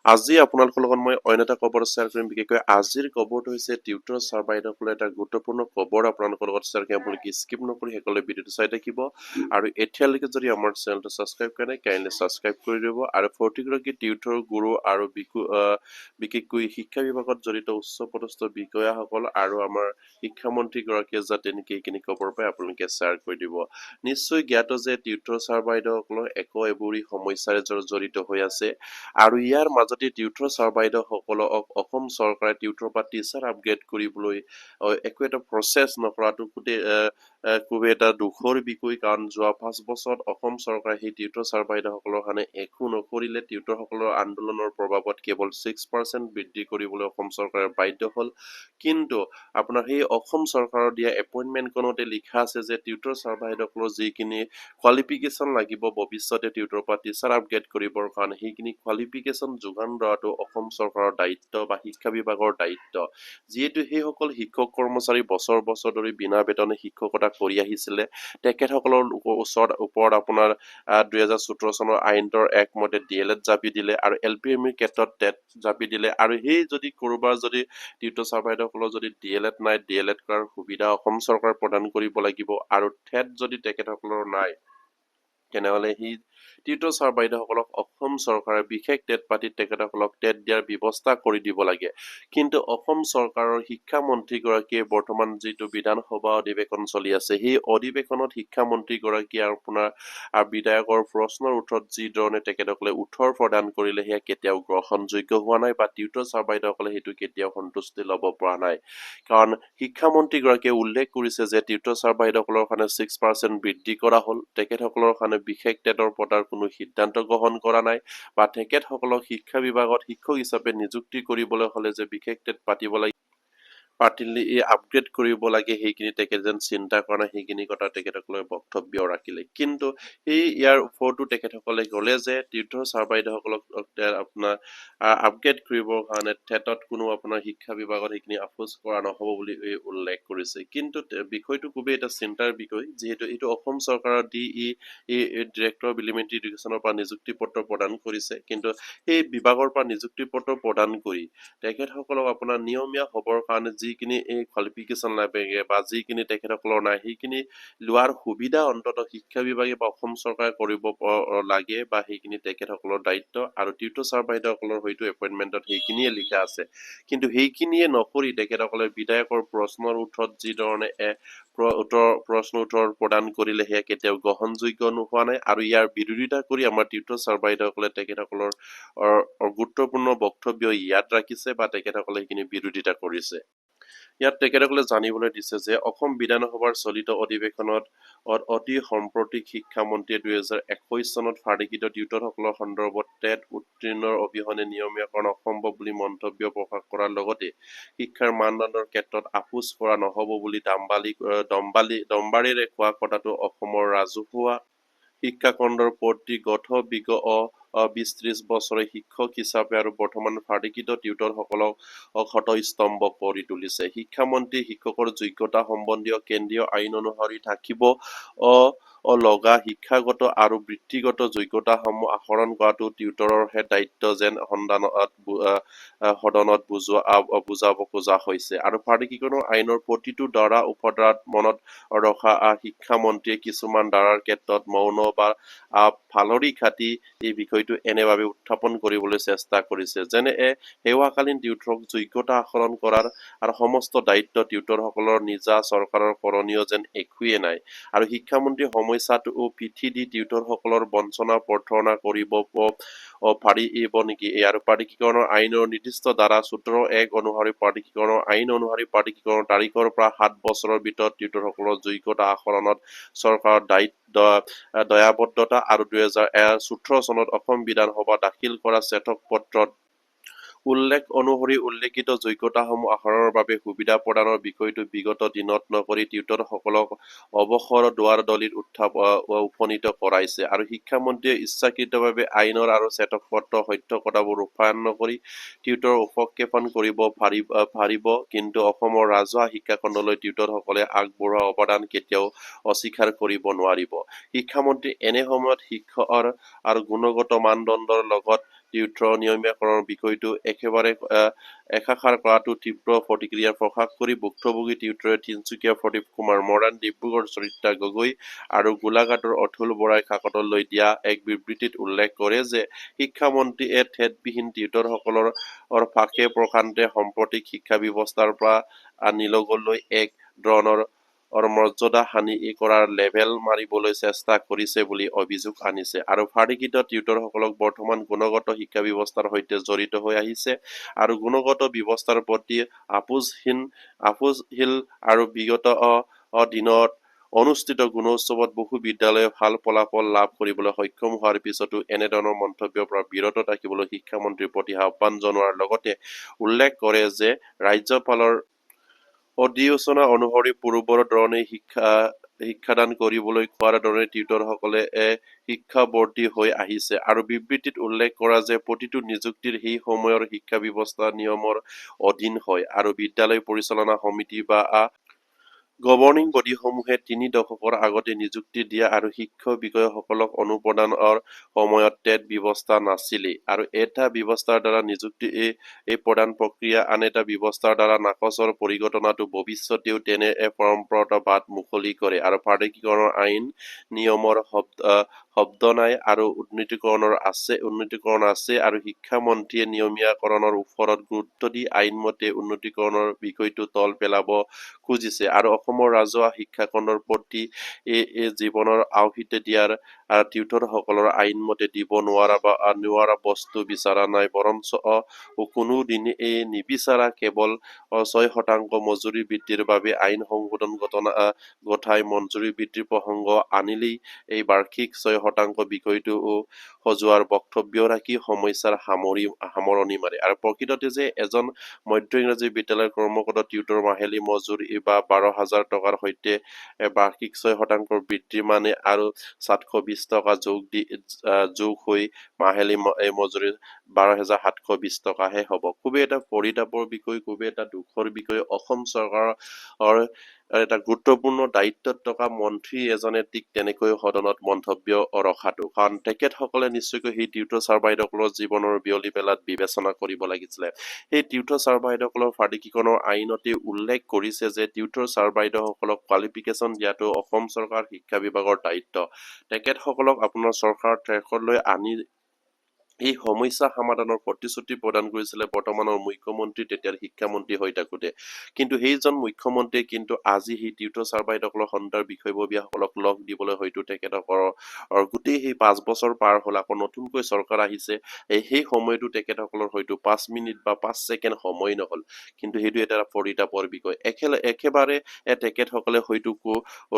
আজি আপোনালোকৰ লগত মই অন্য এটা খবৰ শ্বেয়াৰ কৰিম বিশেষকৈ আজিৰ খবৰটো হৈছে টিউটৰ ছাৰ বাইদেউসকলে এটা গুৰুত্বপূৰ্ণ খবৰ আপোনালোকৰ লগত শ্বেয়াৰ কৰিম আপোনালোকে স্কিপ নকৰি সকলোৱে ভিডিঅ'টো চাই থাকিব আৰু এতিয়ালৈকে যদি আমাৰ চেনেলটো ছাবস্ক্ৰাইব কৰা নাই কাইণ্ডলি ছাবস্ক্ৰাইব কৰি দিব আৰু প্ৰতিগৰাকী টিউটৰ গুৰু আৰু বিশেষকৈ শিক্ষা বিভাগত জড়িত উচ্চপদস্থ বিষয়াসকল আৰু আমাৰ শিক্ষামন্ত্ৰীগৰাকীয়ে যাতে নেকি এইখিনি খবৰ পায় আপোনালোকে শ্বেয়াৰ কৰি দিব নিশ্চয় জ্ঞাত যে টিউটৰ ছাৰ বাইদেউসকলৰ একো এবুৰি সমস্যাৰে জড়িত হৈ আছে আৰু ইয়াৰ মাজতে টিউটৰ ছাৰ বাইদেউসকলক অসম চৰকাৰে টিউটৰ পৰা টিচাৰ আপগ্ৰেড কৰিবলৈ একো এটা প্ৰচেছ নকৰাটো খুবেই এটা দুখৰ বিষয় কাৰণ যোৱা 5 বছৰত অসম চৰকাৰে সেই টিউটৰ ছাৰ বাইদেউসকলৰ কাৰণে একো নকৰিলে টিউটৰসকলৰ আন্দোলনৰ প্ৰভাৱত কেৱল 6% বৃদ্ধি কৰিবলৈ অসম চৰকাৰে বাধ্য হ'ল কিন্তু আপোনাৰ সেই অসম চৰকাৰৰ দিয়া এপইণ্টমেণ্টখনতে লিখা আছে যে টিউটৰ ছাৰ বাইদেউসকলৰ যিখিনি কোৱালিফিকেশ্যন লাগিব ভৱিষ্যতে টিউটৰ পৰা টিচাৰ আপগ্ৰেড কৰিবৰ কাৰণে সেইখিনি কোৱালিফিকেশ্যন যোগান ধৰাটো অসম চৰকাৰৰ দায়িত্ব বা শিক্ষা বিভাগৰ দায়িত্ব যিহেতু সেইসকল শিক্ষক কৰ্মচাৰী বছৰ বছৰ ধৰি বিনা বেতনে শিক্ষকতা কৰি আহিছিলে তেখেতসকলৰ ওপৰত আপোনাৰ 2017 চনৰ আইনৰ একমতে DLED জাপি দিলে আৰু LPMৰ ক্ষেত্ৰত টেট জাপি দিলে আৰু সেই যদি কৰোবাৰ যদি টিউটৰ ছাৰ বাইদেউসকলৰ যদি DLED নাই DLED কৰাৰ সুবিধা অসম চৰকাৰ প্ৰদান কৰিব লাগিব আৰু টেট যদি তেখেতসকলৰ নাই তেনেহলে সেই টিউটৰ ছাৰ বাইদেউসকলক অসম চৰকাৰে বিশেষ টেট পাতিত তেখেতসকলক টেট দিয়াৰ ব্যৱস্থা কৰি দিব লাগে কিন্তু অসম চৰকাৰৰ শিক্ষামন্ত্ৰীগৰাকীয়ে বৰ্তমান যিটো বিধানসভা অধিৱেশন চলি আছে সেই অধিৱেশনত শিক্ষামন্ত্ৰীগৰাকীয়ে আপোনাৰ বিধায়কৰ প্ৰশ্নৰ উত্তৰত যি ধৰণে তেখেতসকলে উত্তৰ প্ৰদান কৰিলে সেয়া কেতিয়াও গ্ৰহণযোগ্য হোৱা নাই বা টিউটৰ ছাৰ বাইদেউসকলে সেইটো কেতিয়াও সন্তুষ্টি ল'ব পৰা নাই কাৰণ শিক্ষামন্ত্ৰীগৰাকীয়ে উল্লেখ কৰিছে যে টিউটৰ ছাৰ বাইদেউসকলৰ কাৰণে 6% বৃদ্ধি কৰা হ'ল তেখেতসকলৰ কাৰণে বিশেষ টেটৰ পতাৰ কোনো সিদ্ধান্ত গ্ৰহণ কৰা নাই বা তেখেতসকলক শিক্ষা বিভাগত শিক্ষক হিচাপে নিযুক্তি কৰিবলৈ হলে যে বিশেষ টেট পাতিব লাগে পাতিলে এই আপগ্ৰেড কৰিব লাগে সেইখিনি তেখেত যেন চিন্তা কৰা নাই সেইখিনি কথা তেখেতসকলে বক্তব্য ৰাখিলে কিন্তু এই ইয়াৰ ওপৰতো তেখেতসকলে ক'লে যে টিউটৰ ছাৰ বাইদেউসকলক আপোনাৰ আপগ্ৰেড কৰিবৰ কাৰণে টেটত কোনো আপোনাৰ শিক্ষা বিভাগত সেইখিনি আপোচ কৰা নহব বুলি উল্লেখ কৰিছে কিন্তু বিষয়টো খুবেই এটা চিন্তাৰ বিষয় যিহেতু এইটো অসম চৰকাৰৰ ডিৰেক্টৰ অফ এলিমেণ্টাৰী এডুকেশ্যনৰ পৰা নিযুক্তি পত্ৰ প্ৰদান কৰিছে কিন্তু এই বিভাগৰ পৰা নিযুক্তি পত্ৰ প্ৰদান কৰি তেখেতসকলক আপোনাৰ নিয়মীয়া হবৰ কাৰণে যিখিনি এই কোৱালিফিকেশ্যন লাগে বা যিখিনি তেখেতসকলৰ নাই সেইখিনি লোৱাৰ সুবিধা অন্তত শিক্ষা বিভাগে বা অসম চৰকাৰে কৰিব লাগে বা সেইখিনি তেখেতসকলৰ দায়িত্ব আৰু টিউটৰ ছাৰ বাইদেউসকলৰ হয়তো এপইণ্টমেণ্টত সেইখিনিয়ে লিখা আছে কিন্তু সেইখিনিয়ে নকৰি তেখেতসকলে বিধায়কৰ প্ৰশ্নৰ উত্তৰত যি ধৰণে প্ৰশ্ন উত্তৰ প্ৰদান কৰিলে সেয়া কেতিয়াও গ্ৰহণযোগ্য নোহোৱা নাই আৰু ইয়াৰ বিৰোধিতা কৰি আমাৰ টিউটৰ ছাৰ বাইদেউসকলে তেখেতসকলৰ গুৰুত্বপূৰ্ণ বক্তব্য ইয়াত ৰাখিছে বা তেখেতসকলে সেইখিনি বিৰোধিতা কৰিছে ইয়াত তেখেতসকলে জানিবলৈ দিছে যে অসম বিধানসভাৰ চলিত অধিৱেশনত অতি সাম্প্ৰতিক শিক্ষামন্ত্ৰীয়ে 2021 চনত ফাৰ্ডিকিত টিউটৰসকলৰ সন্দৰ্ভত টেট উত্তীৰ্ণৰ অবিহনে নিয়মীয়াকৰণ অসম্ভৱ বুলি মন্তব্য প্ৰকাশ কৰাৰ লগতে শিক্ষাৰ মানদণ্ডৰ ক্ষেত্ৰত আপোচ কৰা নহব বুলি দম্বাৰেৰে কোৱা কথাটো অসমৰ ৰাজহুৱা শিক্ষাখণ্ডৰ প্ৰতি বিগত 20-30 বছৰে শিক্ষক হিচাপে আৰু বৰ্তমান ফাৰ্ডিকিত টিউটৰসকলক হতস্তম্ভ কৰি তুলিছে শিক্ষামন্ত্ৰী শিক্ষকৰ যোগ্যতা সম্বন্ধীয় কেন্দ্ৰীয় আইন অনুসৰি থাকিব লগা শিক্ষাগত আৰু বৃত্তিগত যোগ্যতাসমূহ আহৰণ কৰাটো টিউটৰৰহে দায়িত্ব যেন সদনত বুজাব খোজা হৈছে আৰু ফাৰ্ডিকিকৰণৰ আইনৰ প্ৰতিটো ধাৰা উপধাৰাত মনত ৰখা শিক্ষামন্ত্ৰীয়ে কিছুমান ধাৰাৰ ক্ষেত্ৰত মৌন বা ফালৰি খাটি এই বিষয়টো এনেভাৱে উত্থাপন কৰিবলৈ চেষ্টা কৰিছে যেনে সেৱাকালীন টিউটৰক যোগ্যতা আহৰণ কৰাৰ আৰু সমস্ত দায়িত্ব টিউটৰসকলৰ নিজা চৰকাৰৰ কৰণীয় যেন একোৱে নাই আৰু শিক্ষামন্ত্ৰী সমস্যাটো পিঠি দি টিউটৰসকলৰ বঞ্চনা প্ৰাৰ্থনা কৰিব পাৰিব নেকি আৰু ফাৰ্ডিকিকৰণৰ আইনৰ নিৰ্দিষ্ট ধাৰা 17(1) অনুসৰি ফাৰ্ডিকিকৰণৰ আইন অনুসৰি ফাৰ্ডিকিকৰণৰ তাৰিখৰ পৰা 7 বছৰৰ ভিতৰত টিউটৰসকলৰ যোগ্যতা আহৰণত চৰকাৰৰ দয়াবদ্ধতা আৰু 2014 চনত অসম বিধানসভা দাখিল কৰা চেতক পত্ৰত উল্লেখ অনুসৰি উল্লেখিত যোগ্যতাসমূহ আহৰণৰ বাবে সুবিধা প্ৰদানৰ বিষয়টো বিগত দিনত নকৰি টিউটৰসকলক অৱসৰ দুৱাৰ দলিত উপনীত কৰাইছে আৰু শিক্ষামন্ত্ৰীয়ে ইচ্ছাকৃতভাৱে আইনৰ আৰু চেতক পত্ৰ সত্য কথাবোৰ ৰূপায়ণ নকৰি টিউটৰ উপক্ষেপন কৰিব পাৰিব কিন্তু অসমৰ ৰাজহুৱা শিক্ষাখণ্ডলৈ টিউটৰসকলে আগবঢ়োৱা অৱদান কেতিয়াও অস্বীকাৰ কৰিব নোৱাৰিব শিক্ষামন্ত্ৰী এনে সময়ত শিক্ষাৰ আৰু গুণগত মানদণ্ডৰ লগত টিউটৰ নিয়মীয়াকৰণৰ বিষয়টো একেবাৰে একাষাৰ কৰাটো তীব্ৰ প্ৰতিক্ৰিয়া প্ৰকাশ কৰি ভুক্তভোগী টিউটৰে তিনচুকীয়া প্ৰদীপ কুমাৰ মৰাণ, ডিব্ৰুগড় চৰিতা গগৈ আৰু গোলাঘাটৰ অতুল বৰাই কাকতলৈ দিয়া এক বিবৃতিত উল্লেখ কৰে যে শিক্ষামন্ত্ৰীয়ে ঠেটবিহীন টিউটৰসকলৰ ফাকে প্ৰশান্তে সাম্প্ৰতিক শিক্ষা ব্যৱস্থাৰ পৰা নিলগলৈ এক ধৰণৰ মৰ্যাদা হানি কৰাৰ লেভেল মাৰিবলৈ চেষ্টা কৰিছে বুলি অভিযোগ আনিছে আৰু ফাৰ্ডিকৃত টিউটৰসকলক বৰ্তমান গুণগত শিক্ষা ব্যৱস্থাৰ সৈতে জড়িত হৈ আহিছে আৰু গুণগত ব্যৱস্থাৰ প্ৰতি আপোচহীন আৰু বিগত দিনত অনুষ্ঠিত গুণোৎসৱত বহু বিদ্যালয়ে ভাল ফলাফল লাভ কৰিবলৈ সক্ষম হোৱাৰ পিছতো এনেধৰণৰ মন্তব্যৰ পৰা বিৰত থাকিবলৈ শিক্ষামন্ত্ৰীৰ প্ৰতি আহ্বান জনোৱাৰ লগতে উল্লেখ কৰে যে ৰাজ্যপালৰ অধিসূচনা অনুসৰি পূৰ্বৰ ধৰণে শিক্ষাদান কৰিবলৈ কোৱাৰ দৰে টিউটৰসকলে শিক্ষাৱৰ্তী হৈ আহিছে আৰু বিবৃতিত উল্লেখ কৰা যে প্ৰতিটো নিযুক্তিৰ সেই সময়ৰ শিক্ষা ব্যৱস্থা নিয়মৰ অধীন হয় আৰু বিদ্যালয় পৰিচালনা সমিতি বা গভৰ্ণিং বডিসমূহে 3 দশকৰ আগতে নিযুক্তি দিয়া আৰু শিক্ষক বিষয়াসকলক অনুপ্ৰদানৰ সময়ত টেট ব্যৱস্থা নাছিলেই আৰু এটা ব্যৱস্থাৰ দ্বাৰা নিযুক্তি এই প্ৰদান প্ৰক্ৰিয়া আন এটা ব্যৱস্থাৰ দ্বাৰা নাকচৰ পৰিঘটনাটো ভৱিষ্যতেও তেনে পৰম্পৰাগত বাট মুকলি কৰে আৰু ফাৰ্ডিকীকৰণৰ আইন নিয়মৰ শব্দ নাই আৰু উন্নীতকৰণ আছে আৰু শিক্ষামন্ত্ৰীয়ে নিয়মীয়াকৰণৰ ওপৰত গুৰুত্ব দি আইনমতে উন্নীতকৰণৰ বিষয়টো তল পেলাব খুজিছে আৰু অসমৰ ৰাজহুৱা শিক্ষাখণ্ডৰ প্ৰতি জীৱনৰ আহুতি দিয়াৰ টিউটৰসকলৰ আইনমতে দিব নোৱাৰা বস্তু বিচৰা নাই বৰঞ্চ কোনোদিনে নিবিচাৰা কেৱল 6% মজুৰি বৃদ্ধিৰ বাবে আইন সংশোধন গঠাই মজুৰি বৃদ্ধিৰ প্ৰসংগ আনিলেই এই বাৰ্ষিক 6% বিষয়টো সজোৱাৰ বক্তব্য ৰাখি সমস্যাৰ সামৰণি মাৰে আৰু প্ৰকৃততে যে এজন মধ্য ইংৰাজী বিদ্যালয়ৰ কৰ্মৰত টিউটৰ মাহিলী মজুৰি বা 12,000 টকাৰ সৈতে বাৰ্ষিক 6% বৃদ্ধি মানে আৰু 720 টকা যোগ হৈ মাহিলী মজুৰি 12,720 টকাহে হ'ব। খুবেই এটা পৰিতাপৰ বিষয়, খুবেই এটা দুখৰ বিষয়। অসম চৰকাৰৰ এটা গুৰুত্বপূৰ্ণ দায়িত্বত থকা মন্ত্ৰী এজনে ঠিক তেনেকৈ সদনত মন্তব্য ৰখাটো, কাৰণ তেখেতসকলে নিশ্চয়কৈ সেই টিউটৰ ছাৰ বাইদেউসকলৰ জীৱনৰ বিয়লি বেলাত বিবেচনা কৰিব লাগিছিলে। সেই টিউটৰ ছাৰ বাইদেউসকলৰ ফাৰ্ডিকীকৰণৰ আইনতে উল্লেখ কৰিছে যে টিউটৰ ছাৰ বাইদেউসকলক কোৱালিফিকেশ্যন দিয়াটো অসম চৰকাৰ শিক্ষা বিভাগৰ দায়িত্ব। তেখেতসকলক আপোনাৰ চৰকাৰ ট্ৰেকলৈ আনি এই সমস্যা সমাধানৰ প্ৰতিশ্ৰুতি প্ৰদান কৰিছিলে বৰ্তমানৰ মুখ্যমন্ত্ৰী, তেতিয়াৰ শিক্ষামন্ত্ৰী হৈ থাকোতে। কিন্তু সেইজন মুখ্যমন্ত্ৰীয়ে কিন্তু আজি সেই টিউটৰ ছাৰ বাইদেউসকলৰ সন্তাৰ বিষয়ববীয়াসকলক লগ দিবলৈ হয়তো তেখেতসকলৰ গোটেই সেই 5 বছৰ পাৰ হ'ল, আকৌ নতুনকৈ চৰকাৰ আহিছে, সেই সময়তো তেখেতসকলৰ হয়তো 5 মিনিট বা 5 ছেকেণ্ড সময় নহল। কিন্তু সেইটো এটা পৰিতাপৰ বিষয়। একেবাৰে তেখেতসকলে হয়তো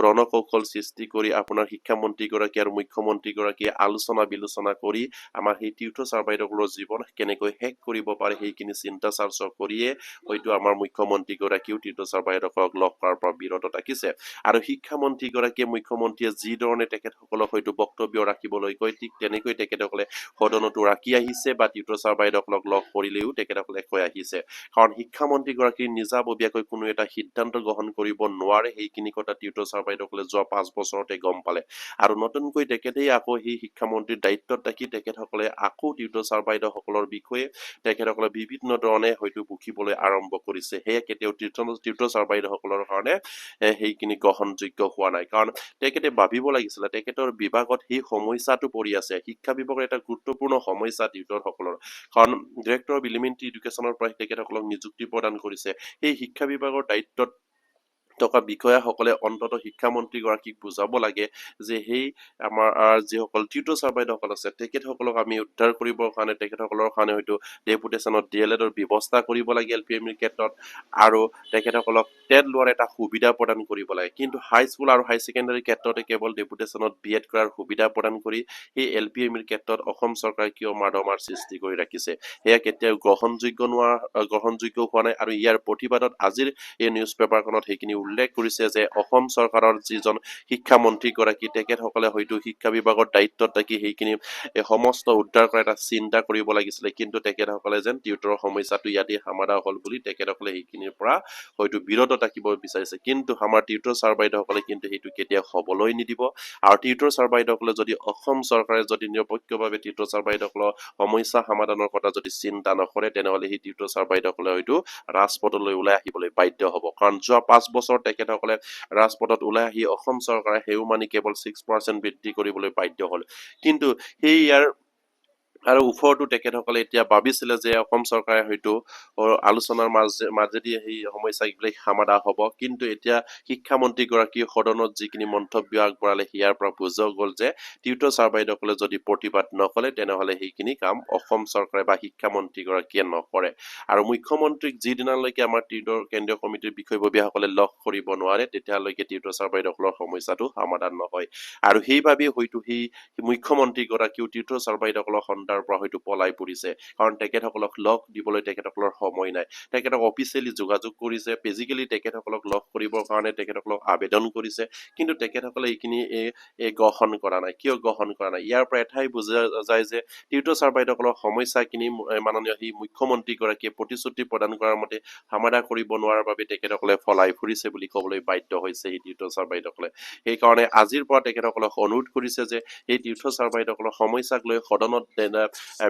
ৰণকৌশল সৃষ্টি কৰি আপোনাৰ শিক্ষামন্ত্ৰীগৰাকী আৰু মুখ্যমন্ত্ৰীগৰাকীয়ে আলোচনা বিলোচনা কৰি আমাৰ সেই টিউটৰ ছাৰ বাইদেউসকলৰ জীৱন কেনেকৈ শেষ কৰিব পাৰে সেইখিনি চিন্তা চৰ্চা কৰিয়ে হয়তো আমাৰ মুখ্যমন্ত্ৰীগৰাকীও টিউটৰ ছাৰ বাইদেউসকলক লগ কৰাৰ পৰা বিৰত থাকিছে আৰু শিক্ষামন্ত্ৰীগৰাকীয়ে মুখ্যমন্ত্ৰীয়ে যি ধৰণে তেখেতসকলক হয়তো বক্তব্য ৰাখিবলৈ কয় ঠিক তেনেকৈ তেখেতসকলে সদনতো ৰাখি আহিছে বা টিউটৰ ছাৰ বাইদেউসকলক লগ কৰিলেও তেখেতসকলে কৈ আহিছে, কাৰণ শিক্ষামন্ত্ৰীগৰাকীৰ নিজাববীয়াকৈ কোনো এটা সিদ্ধান্ত গ্ৰহণ কৰিব নোৱাৰে। সেইখিনি কথা টিউটৰ ছাৰ বাইদেউসকলে যোৱা 5 বছৰতে গম পালে আৰু নতুনকৈ তেখেতেই আকৌ সেই শিক্ষামন্ত্ৰীৰ দায়িত্বত থাকি তেখেতসকলে আকৌ টিউটৰ ছাৰ বাইদেউসকলৰ বিষয়ে তেখেতসকলে বিভিন্ন ধৰণে হয়তো বুকিবলৈ আৰম্ভ কৰিছে। সেয়ে কেতিয়াও টিউটৰ ছাৰ বাইদেউসকলৰ কাৰণে সেইখিনি গ্ৰহণযোগ্য হোৱা নাই, কাৰণ তেখেতে ভাবিব লাগিছিলে তেখেতৰ বিভাগত সেই সমস্যাটো পৰি আছে। শিক্ষা বিভাগৰ এটা গুৰুত্বপূৰ্ণ সমস্যা টিউটৰসকলৰ, কাৰণ ডিৰেক্টৰ অফ এলিমেণ্টাৰী এডুকেশ্যনৰ পৰা তেখেতসকলক নিযুক্তি প্ৰদান কৰিছে। সেই শিক্ষা বিভাগৰ দায়িত্বত থকা বিষয়াসকলে অন্ততঃ শিক্ষামন্ত্ৰীগৰাকীক বুজাব লাগে যে সেই আমাৰ যিসকল টিউটৰ ছাৰ বাইদেউসকল আছে তেখেতসকলক আমি উদ্ধাৰ কৰিবৰ কাৰণে তেখেতসকলৰ কাৰণে হয়তো ডেপুটেশ্যনত DLEDৰ ব্যৱস্থা কৰিব লাগে LPMৰ ক্ষেত্ৰত, আৰু তেখেতসকলক টেট লোৱাৰ এটা সুবিধা প্ৰদান কৰিব লাগে। কিন্তু হাইস্কুল আৰু হাই ছেকেণ্ডাৰী ক্ষেত্ৰতে কেৱল ডেপুটেশ্যনত BEd কৰাৰ সুবিধা প্ৰদান কৰি সেই LPMৰ ক্ষেত্ৰত অসম চৰকাৰে কিয় মাধমাৰ সৃষ্টি কৰি ৰাখিছে, সেয়া কেতিয়াও গ্ৰহণযোগ্য হোৱা নাই আৰু ইয়াৰ প্ৰতিবাদত আজিৰ এই নিউজ পেপাৰখনত সেইখিনি উল্লেখ কৰিছে যে অসম চৰকাৰৰ যিজন শিক্ষামন্ত্ৰীগৰাকী তেখেতসকলে হয়তো শিক্ষা বিভাগৰ দায়িত্বত থাকি সেইখিনি সমস্ত উদ্ধাৰ কৰা এটা চিন্তা কৰিব লাগিছিলে, কিন্তু তেখেতসকলে যেন টিউটৰৰ সমস্যাটো ইয়াতে সমাধা হ'ল বুলি তেখেতসকলে সেইখিনিৰ পৰা হয়তো বিৰত থাকিব বিচাৰিছে। কিন্তু আমাৰ টিউটৰ ছাৰ বাইদেউসকলে কিন্তু সেইটো কেতিয়াও হ'বলৈ নিদিব। আৰু টিউটৰ ছাৰ বাইদেউসকলে যদি অসম চৰকাৰে যদি নিৰপেক্ষভাৱে টিউটৰ ছাৰ বাইদেউসকলৰ সমস্যা সমাধানৰ কথা যদি চিন্তা নকৰে, তেনেহ'লে সেই টিউটৰ ছাৰ বাইদেউসকলে হয়তো ৰাজপথলৈ ওলাই আহিবলৈ বাধ্য হ'ব। কাৰণ যোৱা 5 বছৰ তেখেতসকলে ৰাজপথত ওলাই আহি অসম চৰকাৰে সেও মানি কেৱল 6% বৃদ্ধি কৰিবলৈ বাধ্য হ'ল। কিন্তু সেই ইয়াৰ আৰু ওপৰতো তেখেতসকলে এতিয়া ভাবিছিলে যে অসম চৰকাৰে হয়তো আলোচনাৰ মাজেদি সেই সমস্যাবিলাক সমাধা হ'ব, কিন্তু এতিয়া শিক্ষামন্ত্ৰীগৰাকীয়ে সদনত যিখিনি মন্তব্য আগবঢ়ালে ইয়াৰ পৰা বুজা গ'ল যে টিউটৰ ছাৰ বাইদেউসকলে যদি প্ৰতিবাদ নকৰে তেনেহ'লে সেইখিনি কাম অসম চৰকাৰে বা শিক্ষামন্ত্ৰীগৰাকীয়ে নকৰে। আৰু মুখ্যমন্ত্ৰীক যিদিনালৈকে আমাৰ টিউটৰ কেন্দ্ৰীয় কমিটিৰ বিষয়ববীয়াসকলে লগ কৰিব নোৱাৰে তেতিয়ালৈকে টিউটৰ ছাৰ বাইদেউসকলৰ সমস্যাটো সমাধান নহয়। আৰু সেইবাবে হয়তো সেই মুখ্যমন্ত্ৰীগৰাকীও টিউটৰ ছাৰ বাইদেউসকলৰ সন্ধানৰ পৰা হয়তো পলাই পৰিছে, কাৰণ তেখেতসকলক লগ দিবলৈ তেখেতসকলৰ সময় নাই। তেখেতক অফিচিয়েলি যোগাযোগ কৰিছে, ফিজিকেলি তেখেতসকলক লগ কৰিবৰ কাৰণে তেখেতসকলক আবেদন কৰিছে, কিন্তু তেখেতসকলে এইখিনি গ্ৰহণ কৰা নাই। কিয় গ্ৰহণ কৰা নাই? ইয়াৰ পৰা এটাই বুজা যায় যে টিউটৰ ছাৰ বাইদেউসকলৰ সমস্যাখিনি মাননীয় সেই মুখ্যমন্ত্ৰীগৰাকীয়ে প্ৰতিশ্ৰুতি প্ৰদান কৰাৰ মতে সমাধা কৰিব নোৱাৰাৰ বাবে তেখেতসকলে পলাই ফুৰিছে বুলি ক'বলৈ বাধ্য হৈছে সেই টিউটৰ ছাৰ বাইদেউসকলে। সেইকাৰণে আজিৰ পৰা তেখেতসকলক অনুৰোধ কৰিছে যে এই টিউটৰ ছাৰ বাইদেউসকলৰ সমস্যাক লৈ সদনত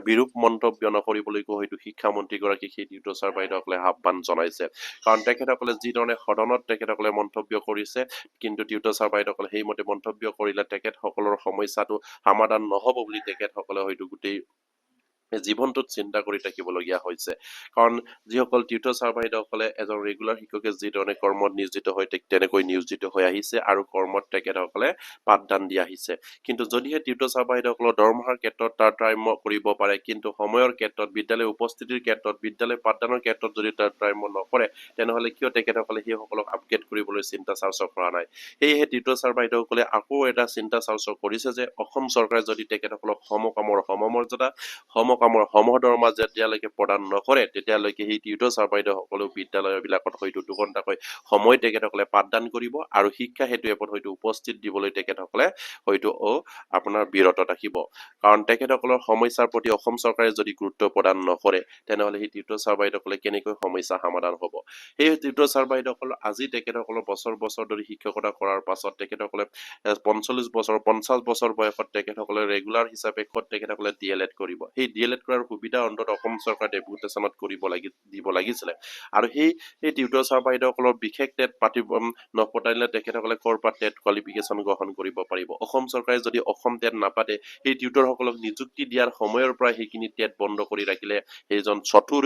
বিৰূপ মন্তব্য নকৰিবলৈকো হয়তো শিক্ষামন্ত্ৰীগৰাকীক সেই টিউটৰ ছাৰ বাইদেউসকলে আহ্বান জনাইছে। কাৰণ তেখেতসকলে যিধৰণে সদনত তেখেতসকলে মন্তব্য কৰিছে, কিন্তু টিউটৰ ছাৰ বাইদেউসকলে সেইমতে মন্তব্য কৰিলে তেখেতসকলৰ সমস্যাটো সমাধান নহ'ব বুলি তেখেতসকলে হয়তো গোটেই জীৱনটোত চিন্তা কৰি থাকিবলগীয়া হৈছে। কাৰণ যিসকল টিউটৰ ছাৰ বাইদেউসকলে এজন ৰেগুলাৰ শিক্ষকে যিধৰণে কৰ্মত নিয়োজিত হৈ তেনেকৈ নিয়োজিত হৈ আহিছে আৰু কৰ্মত তেখেতসকলে পাঠদান দি আহিছে। কিন্তু যদিহে টিউটৰ ছাৰ বাইদেউসকলৰ দৰমহাৰ ক্ষেত্ৰত তাৰতম্য কৰিব পাৰে, কিন্তু সময়ৰ ক্ষেত্ৰত, বিদ্যালয় উপস্থিতিৰ ক্ষেত্ৰত, বিদ্যালয় পাঠদানৰ ক্ষেত্ৰত যদি তাৰতম্য নকৰে, তেনেহ'লে কিয় তেখেতসকলে সেইসকলক আপগ্ৰেড কৰিবলৈ চিন্তা চৰ্চা কৰা নাই? সেয়েহে টিউটৰ ছাৰ বাইদেউসকলে আকৌ এটা চিন্তা চৰ্চা কৰিছে যে অসম চৰকাৰে যদি তেখেতসকলক সমকামৰ সমমৰ্যাদা, সমকামৰ সমদৰমা যেতিয়ালৈকে প্ৰদান নকৰে, তেতিয়ালৈকে সেই টিউটৰ ছাৰ বাইদেউসকলেও বিদ্যালয়বিলাকত হয়তো দুঘণ্টাকৈ সময় তেখেতসকলে পাঠদান কৰিব আৰু শিক্ষা হেতু এপত হয়তো উপস্থিত দিবলৈ তেখেতসকলে হয়তো আপোনাৰ বিৰত থাকিব। কাৰণ তেখেতসকলৰ সমস্যাৰ প্ৰতি অসম চৰকাৰে যদি গুৰুত্ব প্ৰদান নকৰে, তেনেহ'লে সেই টিউটৰ ছাৰ বাইদেউসকলে কেনেকৈ সমস্যা সমাধান হ'ব? সেই টিউটৰ ছাৰ বাইদেউসকল আজি তেখেতসকলৰ বছৰ বছৰ ধৰি শিক্ষকতা কৰাৰ পাছত তেখেতসকলে 45 বছৰ 50 বছৰ বয়সত তেখেতসকলে ৰেগুলাৰ হিচাপে তেখেতসকলে DLED কৰিব। সেই DLED কৰাৰ সুবিধা অন্তত অসম চৰকাৰে ডেপুটেশ্যনত দিব লাগিছিলে। আৰু সেই টিউটৰ ছাৰ বাইদেউসকলৰ বিশেষ টেট পাতিব নপতাইলে তেখেতসকলে ক'ৰ পৰা টেট কোৱালিফিকেশ্যন গ্ৰহণ কৰিব পাৰিব? অসম চৰকাৰে যদি অসম টেট নাপাতে, সেই টিউটৰসকলক নিযুক্তি দিয়াৰ সময়ৰ পৰা সেইখিনি টেট বন্ধ কৰি ৰাখিলে সেইজন চতুৰ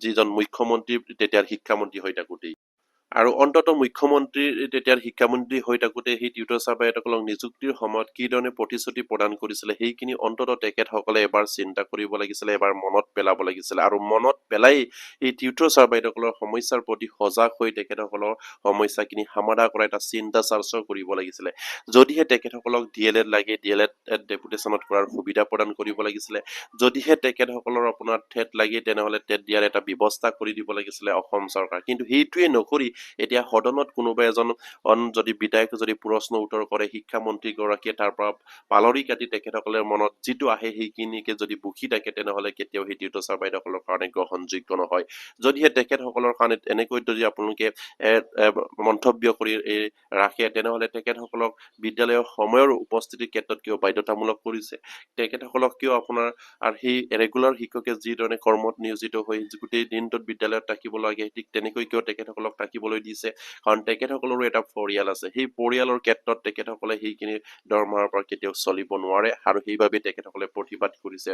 যিজন মুখ্যমন্ত্ৰী তেতিয়াৰ শিক্ষামন্ত্ৰী হৈ থাকোঁতেই। আৰু অন্তত মুখ্যমন্ত্ৰী তেতিয়াৰ শিক্ষামন্ত্ৰী হৈ থাকোঁতে সেই টিউটৰ ছাৰ বাইদেউসকলক নিযুক্তিৰ সময়ত কি ধৰণে প্ৰতিশ্ৰুতি প্ৰদান কৰিছিলে সেইখিনি অন্তত তেখেতসকলে এবাৰ চিন্তা কৰিব লাগিছিলে, এবাৰ মনত পেলাব লাগিছিলে। আৰু মনত পেলাই এই টিউটৰ ছাৰ বাইদেউসকলৰ সমস্যাৰ প্ৰতি সজাগ হৈ তেখেতসকলৰ সমস্যাখিনি সমাধা কৰা এটা চিন্তা চৰ্চা কৰিব লাগিছিলে। যদিহে তেখেতসকলক DLED লাগে, DLED ডেপুটেশ্যনত কৰাৰ সুবিধা প্ৰদান কৰিব লাগিছিলে। যদিহে তেখেতসকলৰ আপোনাৰ টেট লাগে, তেনেহ'লে টেট দিয়াৰ এটা ব্যৱস্থা কৰি দিব লাগিছিলে অসম চৰকাৰ। কিন্তু সেইটোৱে নকৰি এতিয়া সদনত কোনোবা এজন যদি বিধায়কে যদি প্ৰশ্ন উত্তৰ কৰে, শিক্ষামন্ত্ৰীগৰাকীয়ে তাৰ পৰা পালৰি কাটি তেখেতসকলৰ মনত যিটো আহে সেইখিনিকে যদি বকি থাকে, তেনেহ'লে কেতিয়াও সেই টিউটৰ ছাৰ বাইদেউসকলৰ কাৰণে গ্ৰহণযোগ্য নহয়। যদিহে তেখেতসকলৰ কাৰণে এনেকৈ যদি আপোনালোকে মন্তব্য কৰি ৰাখে, তেনেহ'লে তেখেতসকলক বিদ্যালয়ৰ সময়ৰ উপস্থিতিৰ ক্ষেত্ৰত কিয় বাধ্যতামূলক কৰিছে? তেখেতসকলক কিয় আপোনাৰ আৰু সেই ৰেগুলাৰ শিক্ষকে যিধৰণে কৰ্মত নিয়োজিত হৈ গোটেই দিনটোত বিদ্যালয়ত থাকিব লাগে, ঠিক তেনেকৈ কিয় তেখেতসকলক থাকিবলৈ দিছে? কাৰণ তেখেতসকলৰো এটা পৰিয়াল আছে। সেই পৰিয়ালৰ ক্ষেত্ৰত তেখেতসকলে সেইখিনি দৰমহাৰ পৰা কেতিয়াও চলিব নোৱাৰে আৰু সেইবাবে তেখেতসকলে প্ৰতিবাদ কৰিছে।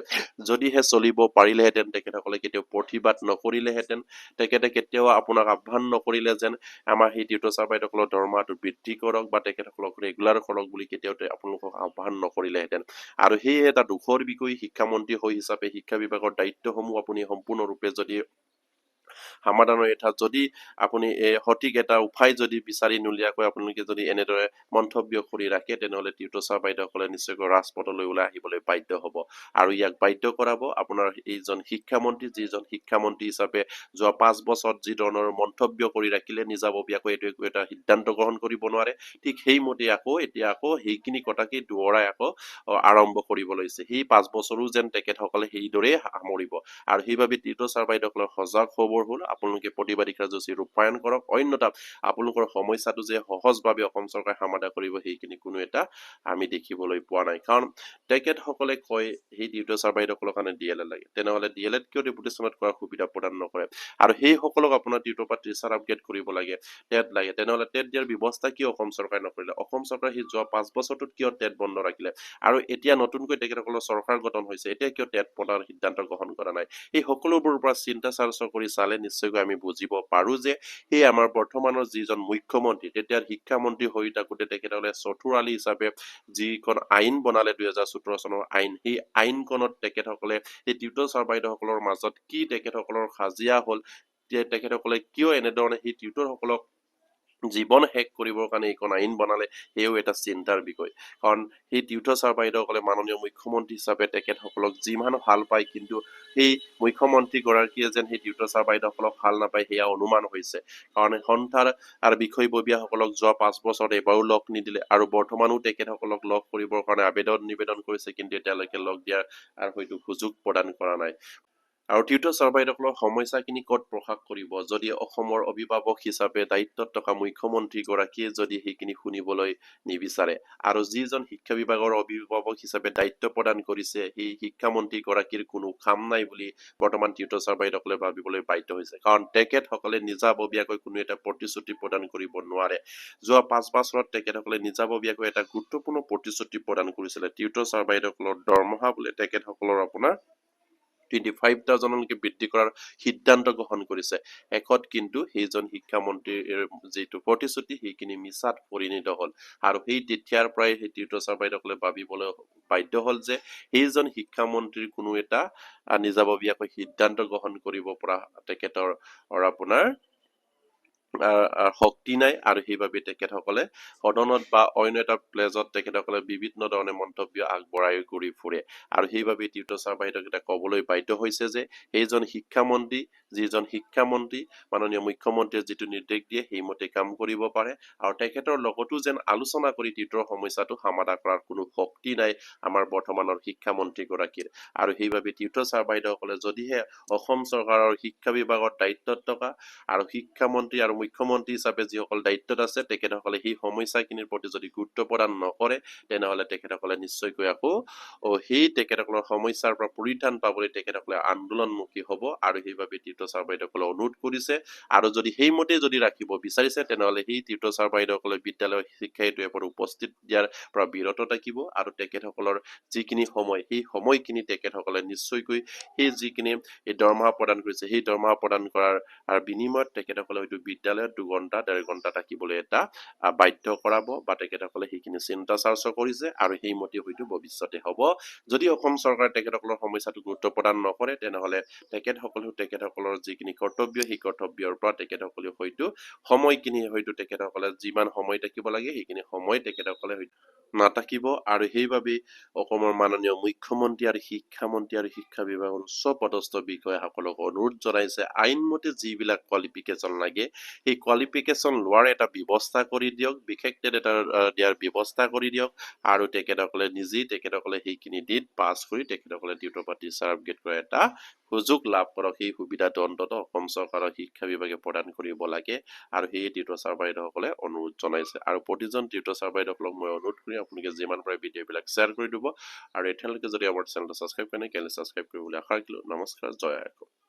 যদিহে চলিব পাৰিলেহেঁতেন, তেখেতসকলে কেতিয়াও প্ৰতিবাদ নকৰিলেহেঁতেন। তেখেতে কেতিয়াও আপোনাক আহ্বান নকৰিলে যেন আমাৰ সেই টিউটৰ ছাৰ বাইদেউসকলৰ দৰমহাটো বৃদ্ধি কৰক বা তেখেতসকলক ৰেগুলাৰ কৰক বুলি কেতিয়াও আপোনালোকক আহ্বান নকৰিলেহেঁতেন। আৰু সেয়ে এটা দুখৰ বিষয়, শিক্ষামন্ত্ৰী হৈ হিচাপে শিক্ষা বিভাগৰ দায়িত্বসমূহ আপুনি সম্পূৰ্ণৰূপে যদি সমাধানৰ এটা যদি আপুনি সঠিক এটা উপায় যদি বিচাৰি নুলিয়াকৈ আপোনালোকে যদি এনেদৰে মন্তব্য কৰি ৰাখে তেনেহলে টিউটৰ ছাৰ বাইদেউসকলে নিশ্চয়কৈ ৰাজপথলৈ ওলাই আহিবলৈ বাধ্য হ'ব আৰু ইয়াক বাধ্য কৰাব আপোনাৰ এইজন শিক্ষামন্ত্ৰী যিজন শিক্ষামন্ত্ৰী হিচাপে যোৱা 5 বছৰত যি ধৰণৰ মন্তব্য কৰি ৰাখিলে নিজাববীয়াকৈ এইটো একো এটা সিদ্ধান্ত গ্ৰহণ কৰিব নোৱাৰে ঠিক সেইমতে এতিয়া আকৌ সেইখিনি কথাকে দুৱৰাই আকৌ আৰম্ভ কৰিব লৈছে সেই 5 বছৰো যেন তেখেতসকলে সেইদৰে সামৰিব আৰু সেইবাবে টিউটৰ ছাৰ বাইদেউসকলৰ সজাগ খবৰ হ'ল আপোনালোকে প্ৰতিবাদী কাৰ্যসূচী ৰূপায়ণ কৰক অন্যথা আপোনালোকৰ সমস্যাটো যে সহজভাৱে অসম চৰকাৰে সমাধান কৰিব সেইখিনি কোনো এটা আমি দেখিবলৈ পোৱা নাই কাৰণ তেখেতসকলে কয় সেই টিউটৰ ছাৰ বাইদেউসকলৰ কাৰণে ডিএলএড লাগে তেনেহলে ডিএলএড কিয় ডেপুটেশ্যনত কৰাৰ সুবিধা প্ৰদান নকৰে আৰু সেইসকলক আপোনাৰ টিউটৰ পৰা টিচাৰ আপগ্ৰেড কৰিব লাগে টেট লাগে তেনেহলে টেট দিয়াৰ ব্যৱস্থা কিয় অসম চৰকাৰে নকৰিলে অসম চৰকাৰে সেই যোৱা 5 বছৰটোত কিয় টেট বন্ধ ৰাখিলে আৰু এতিয়া নতুনকৈ তেখেতসকলৰ চৰকাৰ গঠন হৈছে এতিয়া কিয় টেট পতাৰ সিদ্ধান্ত গ্ৰহণ কৰা নাই এই সকলোবোৰৰ পৰা চিন্তা চৰ্চা কৰি চালে নিশ্চয়কৈ আমি বুজিব পাৰো যে সেই আমাৰ বৰ্তমানৰ যিজন মুখ্যমন্ত্ৰী তেতিয়া শিক্ষামন্ত্ৰী হৈ থাকোতে তেখেতসকলে চতুৰালি হিচাপে যিখন আইন বনালে 2017 চনৰ আইন সেই আইনখনত তেখেতসকলে এই টিউটৰ ছাৰ বাইদেউসকলৰ মাজত কি তেখেতসকলৰ খাজিয়া হ'ল তেখেতসকলে কিয় এনেধৰণে সেই টিউটৰসকলক জীৱন শেষ কৰিবৰ কাৰণে এইখন আইন বনালে সেও এটা চিন্তাৰ বিষয় কাৰণ সেই টিউটৰ ছাৰ বাইদেউসকলে মাননীয় মুখ্যমন্ত্ৰী হিচাপে তেখেতসকলক যিমান ভাল পায় কিন্তু সেই মুখ্যমন্ত্ৰী গৰাকীয়ে যেন সেই টিউটৰ ছাৰ বাইদেউসকলক ভাল নাপায় সেয়া অনুমান হৈছে কাৰণ সন্থাৰ আৰু বিষয়ববীয়াসকলক যোৱা 5 বছৰত এবাৰো লগ নিদিলে আৰু বৰ্তমানো তেখেতসকলক লগ কৰিবৰ কাৰণে নিবেদন কৰিছে কিন্তু এতিয়ালৈকে লগ দিয়াৰ আৰু হয়তো সুযোগ প্ৰদান কৰা নাই আৰু টিউটৰ ছাৰ বাইদেউসকলৰ সমস্যাখিনি ক'ত প্ৰকাশ কৰিব যদি অসমৰ অভিভাৱক হিচাপে দায়িত্বত থকা মুখ্যমন্ত্ৰী গৰাকীয়ে যদি সেইখিনি শুনিবলৈ নিবিচাৰে আৰু যিজন শিক্ষা বিভাগৰ অভিভাৱক হিচাপে দায়িত্ব প্ৰদান কৰিছে সেই শিক্ষামন্ত্ৰী গৰাকীৰ কোনো কাম নাই বুলি বৰ্তমান টিউটৰ ছাৰ বাইদেউসকলে ভাবিবলৈ বাধ্য হৈছে কাৰণ তেখেতসকলে নিজাববীয়াকৈ কোনো এটা প্ৰতিশ্ৰুতি প্ৰদান কৰিব নোৱাৰে যোৱা 5 বছৰত তেখেতসকলে নিজাববীয়াকৈ এটা গুৰুত্বপূৰ্ণ প্ৰতিশ্ৰুতি প্ৰদান কৰিছিলে টিউটৰ ছাৰ বাইদেউসকলৰ দৰমহা বোলে তেখেতসকলৰ আপোনাৰ 25,000লৈকে বৃদ্ধি কৰাৰ সিদ্ধান্ত গ্ৰহণ কৰিছে শেষত কিন্তু সেইজন শিক্ষামন্ত্ৰীৰ যিটো প্ৰতিশ্ৰুতি সেইখিনি মিছাত পৰিণত হ'ল আৰু সেই তেতিয়াৰ পৰাই সেই টিউটৰ ছাৰ বাইদেউসকলে ভাবিবলৈ বাধ্য হ'ল যে সেইজন শিক্ষামন্ত্ৰীৰ কোনো এটা নিজাববীয়াকৈ সিদ্ধান্ত গ্ৰহণ কৰিব পৰা তেখেতৰ আপোনাৰ শক্তি নাই আৰু সেইবাবে তেখেতসকলে সদনত বা অন্য এটা প্লেজত তেখেতসকলে বিভিন্ন ধৰণে মন্তব্য আগবঢ়াই ঘূৰি ফুৰে আৰু সেইবাবে টিউটৰ ছাৰ বাইদেউকেইটা ক'বলৈ বাধ্য হৈছে যে সেইজন শিক্ষামন্ত্ৰী যিজন শিক্ষামন্ত্ৰী মাননীয় মুখ্যমন্ত্ৰীয়ে যিটো নিৰ্দেশ দিয়ে সেইমতে কাম কৰিব পাৰে আৰু তেখেতৰ লগতো যেন আলোচনা কৰি টিউটৰ সমস্যাটো সমাধান কৰাৰ কোনো শক্তি নাই আমাৰ বৰ্তমানৰ শিক্ষামন্ত্ৰী গৰাকীৰ আৰু সেইবাবে টিউটৰ ছাৰ বাইদেউসকলে যদিহে অসম চৰকাৰৰ শিক্ষা বিভাগৰ দায়িত্বত থকা আৰু শিক্ষামন্ত্ৰী আৰু মুখ্যমন্ত্ৰী হিচাপে যিসকল দায়িত্বত আছে তেখেতসকলে সেই সমস্যাখিনিৰ প্ৰতি যদি গুৰুত্ব প্ৰদান নকৰে তেনেহলে তেখেতসকলে নিশ্চয়কৈ আকৌ সেই তেখেতসকলৰ সমস্যাৰ পৰা পৰিত্ৰাণ পাবলৈ তেখেতসকলে আন্দোলনমুখী হ'ব আৰু সেইবাবে টিউটৰ ছাৰ বাইদেউসকলে অনুৰোধ কৰিছে আৰু যদি সেইমতে যদি ৰাখিব বিচাৰিছে তেনেহলে সেই টিউটৰ ছাৰ বাইদেউসকলে বিদ্যালয়ৰ শিক্ষাৰ্থীৰ পৰা উপস্থিত দিয়াৰ পৰা বিৰত থাকিব আৰু তেখেতসকলৰ যিখিনি সময় সেই সময়খিনি তেখেতসকলে নিশ্চয়কৈ সেই যিখিনি এই দৰমহা প্ৰদান কৰিছে সেই দৰমহা প্ৰদান কৰাৰ বিনিময়ত তেখেতসকলে হয়তো বিদ্যালয়ত 2 ঘণ্টা 1.5 ঘণ্টা থাকিবলৈ এটা বাধ্য কৰাব বা তেখেতসকলে সেইখিনি চিন্তা চৰ্চা কৰিছে আৰু সেইমতে হয়তো ভৱিষ্যতে হ'ব যদি অসম চৰকাৰে তেখেতসকলৰ সমস্যাটো গুৰুত্ব প্ৰদান নকৰে তেনেহলে তেখেতসকলৰ যিখিনি কৰ্তব্য সেই কৰ্তব্যৰ পৰা তেখেতসকলে হয়তো সময়খিনি হয়তো তেখেতসকলে যিমান সময় থাকিব লাগে সেইখিনি সময় তেখেতসকলে নাথাকিব আৰু সেইবাবে অসমৰ মাননীয় মুখ্যমন্ত্ৰী আৰু শিক্ষামন্ত্ৰী আৰু শিক্ষা বিভাগৰ উচ্চ পদস্থ বিষয়াসকলক অনুৰোধ জনাইছে আইনমতে যিবিলাক কোৱালিফিকেশ্যন লাগে সেই কোৱালিফিকেশ্যন লোৱাৰ এটা ব্যৱস্থা কৰি দিয়ক বিশেষ এটা দিয়াৰ ব্যৱস্থা কৰি দিয়ক আৰু তেখেতসকলে নিজেই তেখেতসকলে সেইখিনি দিত পাছ কৰি তেখেতসকলে টিউটৰ পৰা টিচাৰ আপগ্ৰেড কৰা এটা সুযোগ লাভ কৰক সেই সুবিধাটো অন্ততঃ অসম চৰকাৰৰ শিক্ষা বিভাগে প্ৰদান কৰিব লাগে আৰু সেই টিউটৰ ছাৰ বাইদেউসকলে অনুৰোধ জনাইছে আৰু প্ৰতিজন টিউটৰ ছাৰ বাইদেউসকলক মই অনুৰোধ কৰি আপোনালোকে যিমান পাৰে ভিডিঅ'বিলাক শ্বেয়াৰ কৰি দিব আৰু এতিয়ালৈকে যদি আমাৰ চেনেলটো ছাবস্ক্ৰাইব কৰে নাই কেলে ছাবস্ক্ৰাইব কৰিবলৈ আশা ৰাখিলোঁ নমস্কাৰ জয় আই অসম